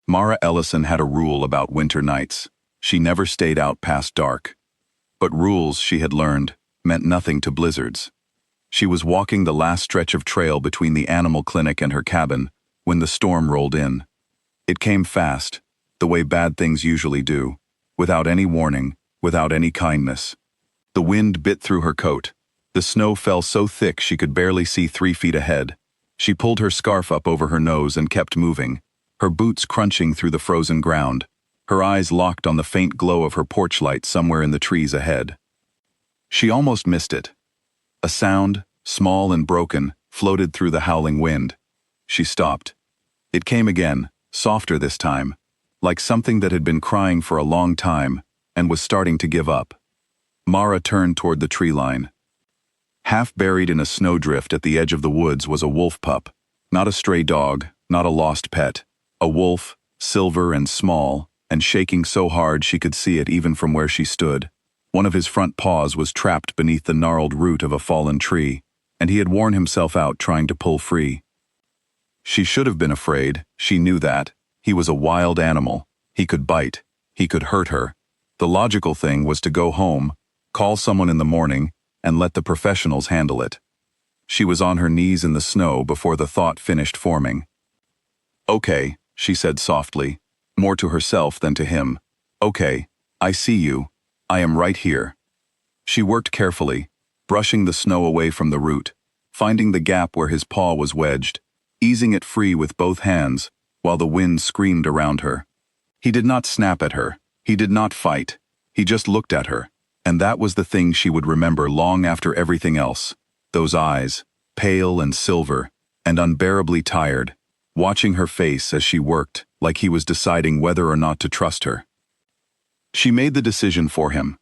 Mara Ellison had a rule about winter nights. She never stayed out past dark. But rules, she had learned, meant nothing to blizzards. She was walking the last stretch of trail between the animal clinic and her cabin when the storm rolled in. It came fast, the way bad things usually do, without any warning, without any kindness. The wind bit through her coat. The snow fell so thick she could barely see 3 feet ahead. She pulled her scarf up over her nose and kept moving, her boots crunching through the frozen ground, her eyes locked on the faint glow of her porch light somewhere in the trees ahead. She almost missed it. A sound, small and broken, floated through the howling wind. She stopped. It came again, softer this time, like something that had been crying for a long time and was starting to give up. Mara turned toward the tree line. Half buried in a snowdrift at the edge of the woods was a wolf pup, not a stray dog, not a lost pet. A wolf, silver and small, and shaking so hard she could see it even from where she stood. One of his front paws was trapped beneath the gnarled root of a fallen tree, and he had worn himself out trying to pull free. She should have been afraid, she knew that. He was a wild animal. He could bite. He could hurt her. The logical thing was to go home, call someone in the morning, and let the professionals handle it. She was on her knees in the snow before the thought finished forming. "Okay," she said softly, more to herself than to him. "Okay, I see you. I am right here." She worked carefully, brushing the snow away from the root, finding the gap where his paw was wedged, easing it free with both hands, while the wind screamed around her. He did not snap at her. He did not fight. He just looked at her, and that was the thing she would remember long after everything else. Those eyes, pale and silver, and unbearably tired, watching her face as she worked, like he was deciding whether or not to trust her. She made the decision for him.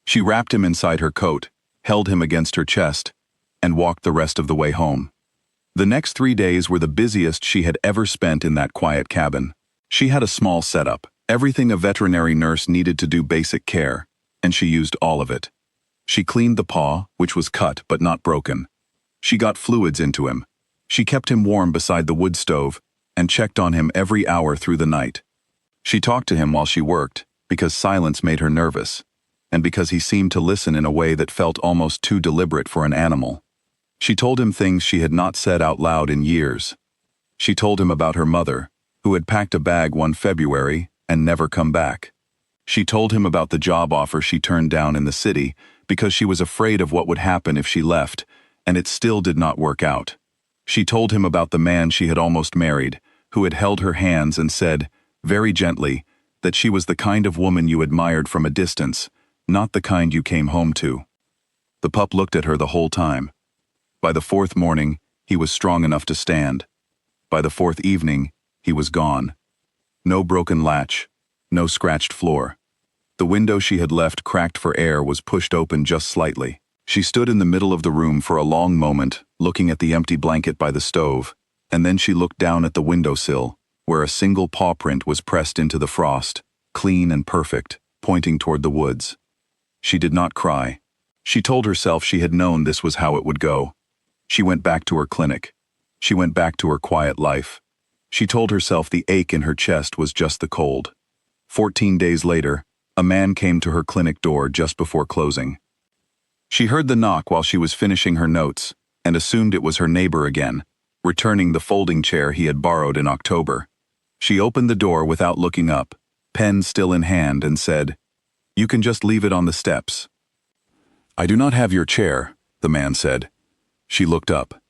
She wrapped him inside her coat, held him against her chest, and walked the rest of the way home. The next 3 days were the busiest she had ever spent in that quiet cabin. She had a small setup, everything a veterinary nurse needed to do basic care, and she used all of it. She cleaned the paw, which was cut but not broken. She got fluids into him. She kept him warm beside the wood stove and checked on him every hour through the night. She talked to him while she worked, because silence made her nervous, and because he seemed to listen in a way that felt almost too deliberate for an animal. She told him things she had not said out loud in years. She told him about her mother, who had packed a bag one February and never come back. She told him about the job offer she turned down in the city because she was afraid of what would happen if she left, and it still did not work out. She told him about the man she had almost married, who had held her hands and said, very gently, that she was the kind of woman you admired from a distance, not the kind you came home to. The pup looked at her the whole time. By the 4th morning, he was strong enough to stand. By the 4th evening, he was gone. No broken latch, no scratched floor. The window she had left cracked for air was pushed open just slightly. She stood in the middle of the room for a long moment, looking at the empty blanket by the stove, and then she looked down at the windowsill, where a single paw print was pressed into the frost, clean and perfect, pointing toward the woods. She did not cry. She told herself she had known this was how it would go. She went back to her clinic. She went back to her quiet life. She told herself the ache in her chest was just the cold. 14 days later, a man came to her clinic door just before closing. She heard the knock while she was finishing her notes, and assumed it was her neighbor again, returning the folding chair he had borrowed in October. She opened the door without looking up, pen still in hand, and said, "You can just leave it on the steps." "I do not have your chair," the man said. She looked up.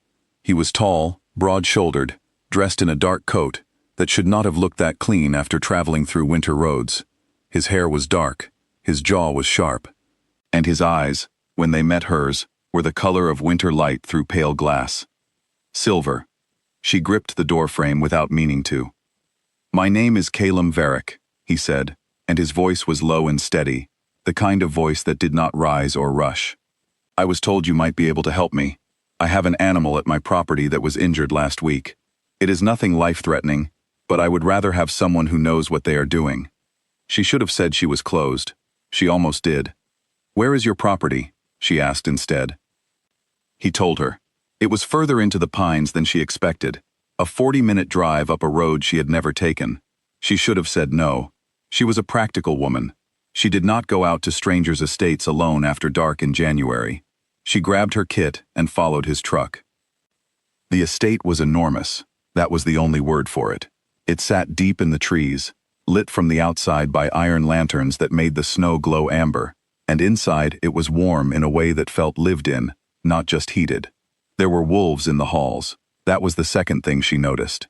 He was tall, broad-shouldered, dressed in a dark coat that should not have looked that clean after traveling through winter roads. His hair was dark, his jaw was sharp, and his eyes, when they met hers, were the color of winter light through pale glass. Silver. She gripped the doorframe without meaning to. "My name is Calum Varick," he said, and his voice was low and steady, the kind of voice that did not rise or rush. "I was told you might be able to help me. I have an animal at my property that was injured last week. It is nothing life-threatening, but I would rather have someone who knows what they are doing." She should have said she was closed. She almost did. "Where is your property?" she asked instead. He told her. It was further into the pines than she expected, a 40-minute drive up a road she had never taken. She should have said no. She was a practical woman. She did not go out to strangers' estates alone after dark in January. She grabbed her kit and followed his truck. The estate was enormous. That was the only word for it. It sat deep in the trees, lit from the outside by iron lanterns that made the snow glow amber, and inside it was warm in a way that felt lived in, not just heated. There were wolves in the halls. That was the second thing she noticed.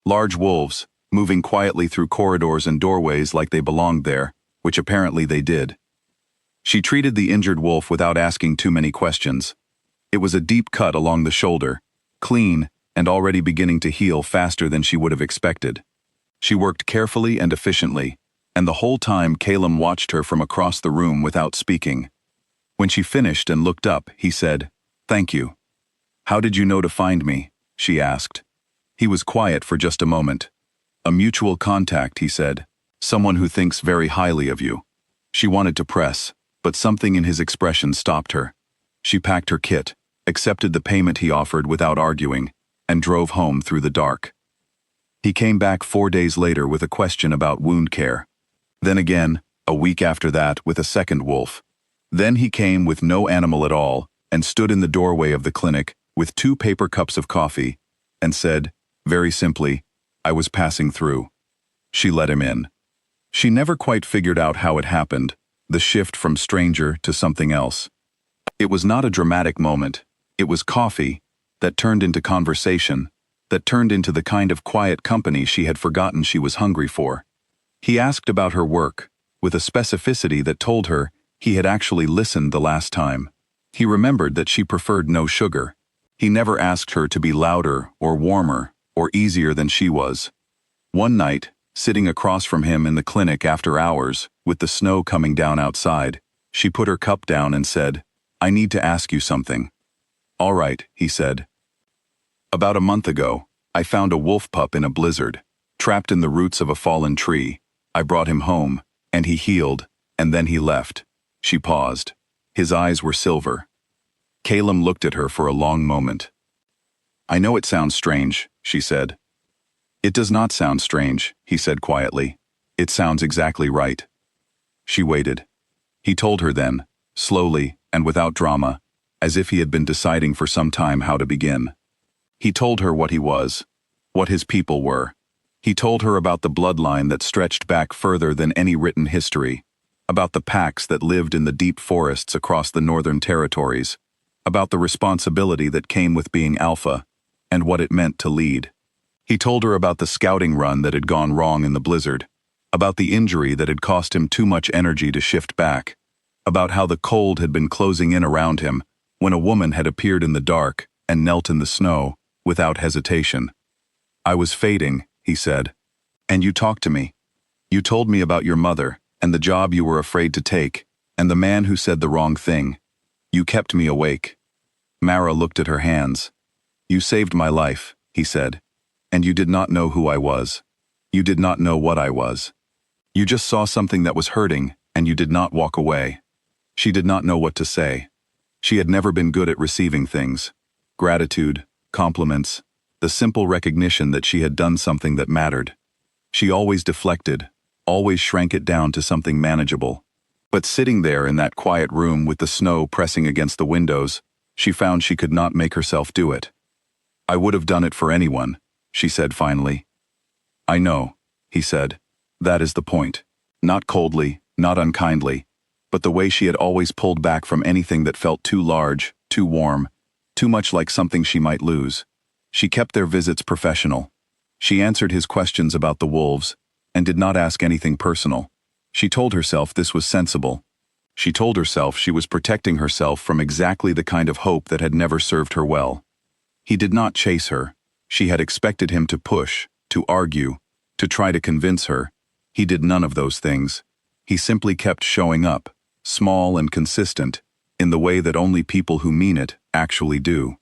Large wolves, moving quietly through corridors and doorways like they belonged there, which apparently they did. She treated the injured wolf without asking too many questions. It was a deep cut along the shoulder, clean, and already beginning to heal faster than she would have expected. She worked carefully and efficiently, and the whole time Calum watched her from across the room without speaking. When she finished and looked up, he said, "Thank you." "How did you know to find me?" she asked. He was quiet for just a moment. "A mutual contact," he said. "Someone who thinks very highly of you." She wanted to press, but something in his expression stopped her. She packed her kit, accepted the payment he offered without arguing, and drove home through the dark. He came back 4 days later with a question about wound care. Then again, a week after that, with a second wolf. Then he came with no animal at all and stood in the doorway of the clinic with 2 paper cups of coffee and said, very simply, "I was passing through." She let him in. She never quite figured out how it happened, the shift from stranger to something else. It was not a dramatic moment. It was coffee that turned into conversation, that turned into the kind of quiet company she had forgotten she was hungry for. He asked about her work, with a specificity that told her he had actually listened the last time. He remembered that she preferred no sugar. He never asked her to be louder or warmer or easier than she was. One night, sitting across from him in the clinic after hours, with the snow coming down outside, she put her cup down and said, "I need to ask you something." "All right," he said. "About a month ago, I found a wolf pup in a blizzard, trapped in the roots of a fallen tree. I brought him home, and he healed, and then he left." She paused. His eyes were silver. Calum looked at her for a long moment. "I know it sounds strange," she said. "It does not sound strange," he said quietly. "It sounds exactly right." She waited. He told her then, slowly and without drama, as if he had been deciding for some time how to begin. He told her what he was, what his people were. He told her about the bloodline that stretched back further than any written history, about the packs that lived in the deep forests across the northern territories, about the responsibility that came with being alpha, and what it meant to lead. He told her about the scouting run that had gone wrong in the blizzard, about the injury that had cost him too much energy to shift back, about how the cold had been closing in around him when a woman had appeared in the dark and knelt in the snow without hesitation. "I was fading," he said, "and you talked to me. You told me about your mother and the job you were afraid to take, and the man who said the wrong thing. You kept me awake." Mara looked at her hands. "You saved my life," he said, "and you did not know who I was. You did not know what I was. You just saw something that was hurting, and you did not walk away." She did not know what to say. She had never been good at receiving things. Gratitude, compliments, the simple recognition that she had done something that mattered. She always deflected, always shrank it down to something manageable. But sitting there in that quiet room with the snow pressing against the windows, she found she could not make herself do it. "I would have done it for anyone," she said finally. "I know," he said. "That is the point. Not coldly, not unkindly, but the way she had always pulled back from anything that felt too large, too warm, too much like something she might lose. She kept their visits professional. She answered his questions about the wolves, and did not ask anything personal. She told herself this was sensible. She told herself she was protecting herself from exactly the kind of hope that had never served her well. He did not chase her. She had expected him to push, to argue, to try to convince her. He did none of those things. He simply kept showing up, small and consistent, in the way that only people who mean it actually do.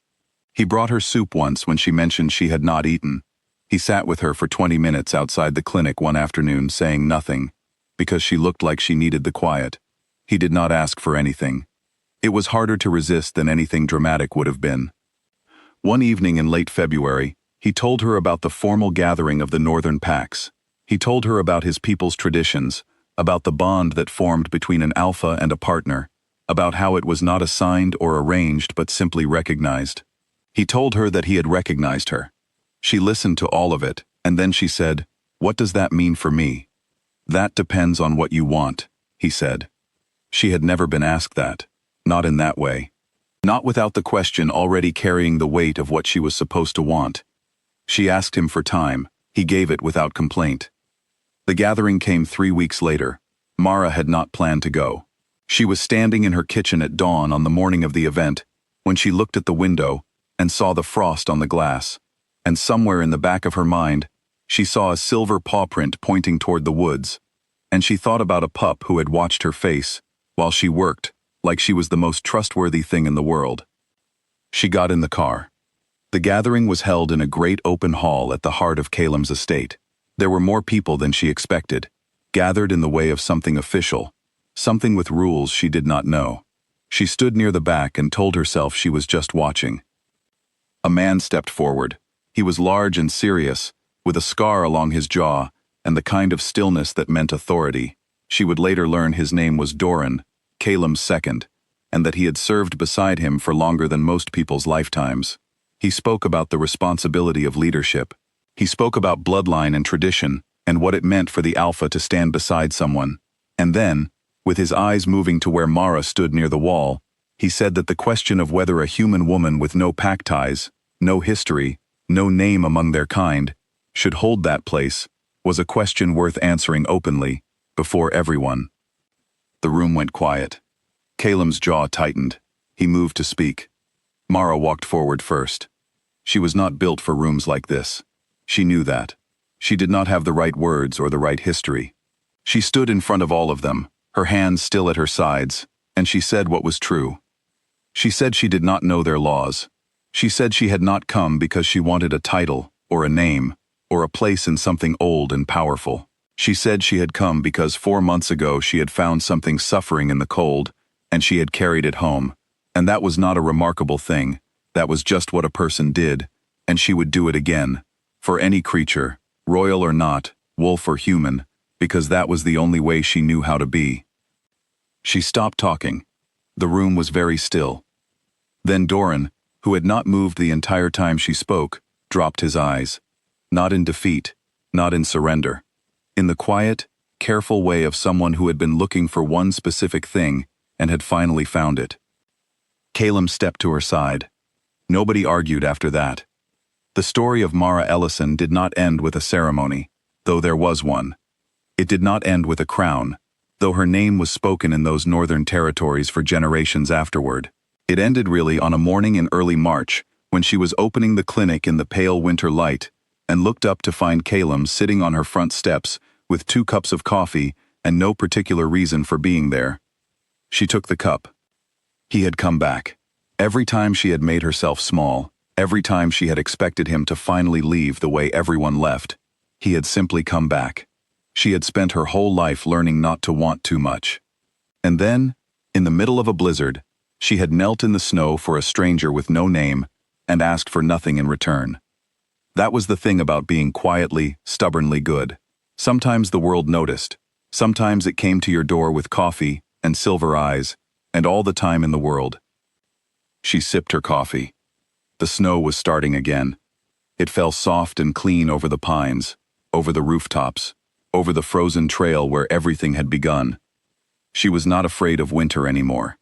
He brought her soup once when she mentioned she had not eaten. He sat with her for 20 minutes outside the clinic one afternoon saying nothing, because she looked like she needed the quiet. He did not ask for anything. It was harder to resist than anything dramatic would have been. One evening in late February, he told her about the formal gathering of the northern packs. He told her about his people's traditions, about the bond that formed between an alpha and a partner, about how it was not assigned or arranged but simply recognized. He told her that he had recognized her. She listened to all of it, and then she said, "What does that mean for me?" "That depends on what you want," he said. She had never been asked that. Not in that way. Not without the question already carrying the weight of what she was supposed to want. She asked him for time. He gave it without complaint. The gathering came 3 weeks later. Mara had not planned to go. She was standing in her kitchen at dawn on the morning of the event when she looked at the window and saw the frost on the glass, and somewhere in the back of her mind, she saw a silver paw print pointing toward the woods, and she thought about a pup who had watched her face while she worked like she was the most trustworthy thing in the world. She got in the car. The gathering was held in a great open hall at the heart of Calem's estate. There were more people than she expected, gathered in the way of something official, something with rules she did not know. She stood near the back and told herself she was just watching. A man stepped forward. He was large and serious, with a scar along his jaw and the kind of stillness that meant authority. She would later learn his name was Doran, Calem's second, and that he had served beside him for longer than most people's lifetimes. He spoke about the responsibility of leadership. He spoke about bloodline and tradition, and what it meant for the alpha to stand beside someone. And then, with his eyes moving to where Mara stood near the wall, he said that the question of whether a human woman with no pack ties, no history, no name among their kind, should hold that place, was a question worth answering openly, before everyone. The room went quiet. Calem's jaw tightened. He moved to speak. Mara walked forward first. She was not built for rooms like this. She knew that. She did not have the right words or the right history. She stood in front of all of them, her hands still at her sides, and she said what was true. She said she did not know their laws. She said she had not come because she wanted a title, or a name, or a place in something old and powerful. She said she had come because 4 months ago she had found something suffering in the cold, and she had carried it home. And that was not a remarkable thing. That was just what a person did, and she would do it again. For any creature, royal or not, wolf or human, because that was the only way she knew how to be. She stopped talking. The room was very still. Then Doran, who had not moved the entire time she spoke, dropped his eyes. Not in defeat, not in surrender. In the quiet, careful way of someone who had been looking for one specific thing and had finally found it. Calem stepped to her side. Nobody argued after that. The story of Mara Ellison did not end with a ceremony, though there was one. It did not end with a crown, though her name was spoken in those northern territories for generations afterward. It ended really on a morning in early March, when she was opening the clinic in the pale winter light, and looked up to find Calem sitting on her front steps with 2 cups of coffee and no particular reason for being there. She took the cup. He had come back. Every time she had made herself small, every time she had expected him to finally leave the way everyone left, he had simply come back. She had spent her whole life learning not to want too much. And then, in the middle of a blizzard, she had knelt in the snow for a stranger with no name and asked for nothing in return. That was the thing about being quietly, stubbornly good. Sometimes the world noticed. Sometimes it came to your door with coffee and silver eyes, and all the time in the world. She sipped her coffee. The snow was starting again. It fell soft and clean over the pines, over the rooftops, over the frozen trail where everything had begun. She was not afraid of winter anymore.